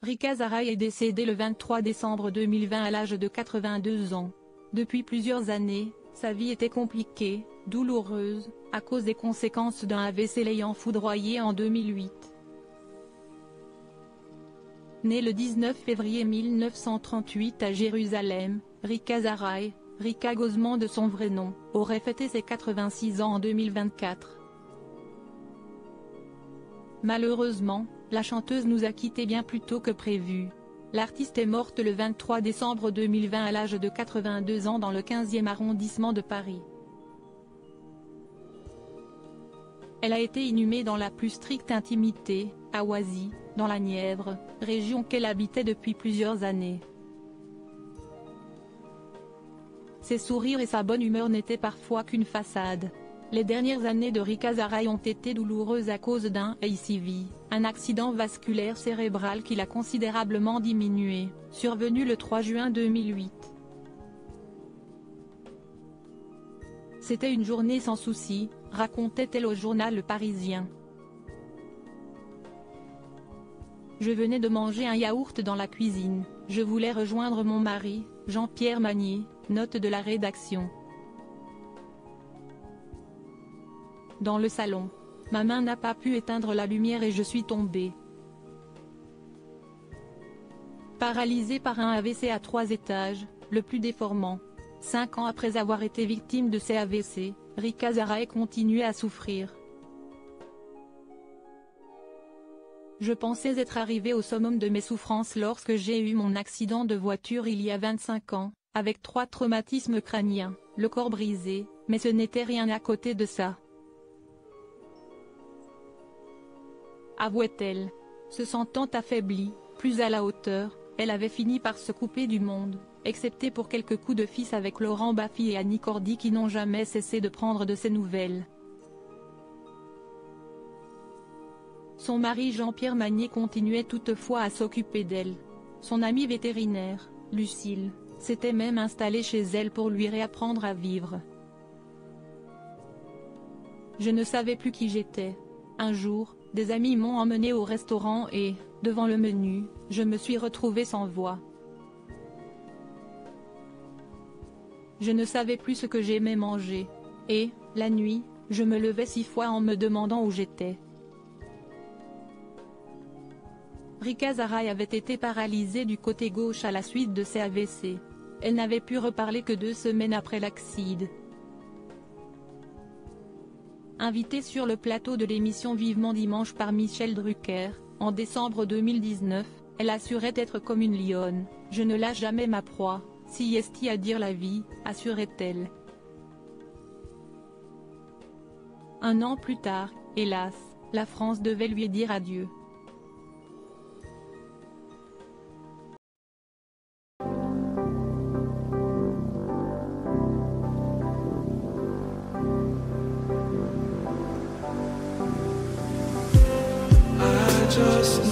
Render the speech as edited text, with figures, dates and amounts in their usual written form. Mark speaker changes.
Speaker 1: Rika Zaraï est décédée le 23 décembre 2020 à l'âge de 82 ans. Depuis plusieurs années, sa vie était compliquée, douloureuse, à cause des conséquences d'un AVC l'ayant foudroyée en 2008. Née le 19 février 1938 à Jérusalem, Rika Zaraï, Rika Gozman de son vrai nom, aurait fêté ses 86 ans en 2024. Malheureusement, la chanteuse nous a quittés bien plus tôt que prévu. L'artiste est morte le 23 décembre 2020 à l'âge de 82 ans dans le 15e arrondissement de Paris. Elle a été inhumée dans la plus stricte intimité, à Oisy, dans la Nièvre, région qu'elle habitait depuis plusieurs années. Ses sourires et sa bonne humeur n'étaient parfois qu'une façade. Les dernières années de Rika Zaraï ont été douloureuses à cause d'un ACV, un accident vasculaire cérébral qui l'a considérablement diminué, survenu le 3 juin 2008. C'était une journée sans souci, racontait-elle au journal Le Parisien. Je venais de manger un yaourt dans la cuisine, je voulais rejoindre mon mari, Jean-Pierre Magnier, note de la rédaction. Dans le salon, ma main n'a pas pu éteindre la lumière et je suis tombée. Paralysée par un AVC à 3 étages, le plus déformant. 5 ans après avoir été victime de ces AVC, Rika Zaraï continuait à souffrir. Je pensais être arrivée au summum de mes souffrances lorsque j'ai eu mon accident de voiture il y a 25 ans, avec 3 traumatismes crâniens, le corps brisé, mais ce n'était rien à côté de ça. Avouait-elle. Se sentant affaiblie, plus à la hauteur, elle avait fini par se couper du monde, excepté pour quelques coups de fils avec Laurent Baffy et Annie Cordy qui n'ont jamais cessé de prendre de ses nouvelles. Son mari Jean-Pierre Magnier continuait toutefois à s'occuper d'elle. Son amie vétérinaire, Lucille, s'était même installée chez elle pour lui réapprendre à vivre. Je ne savais plus qui j'étais. Un jour, des amis m'ont emmené au restaurant et, devant le menu, je me suis retrouvée sans voix. Je ne savais plus ce que j'aimais manger. Et, la nuit, je me levais 6 fois en me demandant où j'étais. Rika Zaraï avait été paralysée du côté gauche à la suite de ses AVC. Elle n'avait pu reparler que 2 semaines après l'accident. Invitée sur le plateau de l'émission Vivement Dimanche par Michel Drucker, en décembre 2019, elle assurait être comme une lionne, « Je ne lâche jamais ma proie, si est-il à dire la vie », assurait-elle. Un an plus tard, hélas, la France devait lui dire adieu.
Speaker 2: Just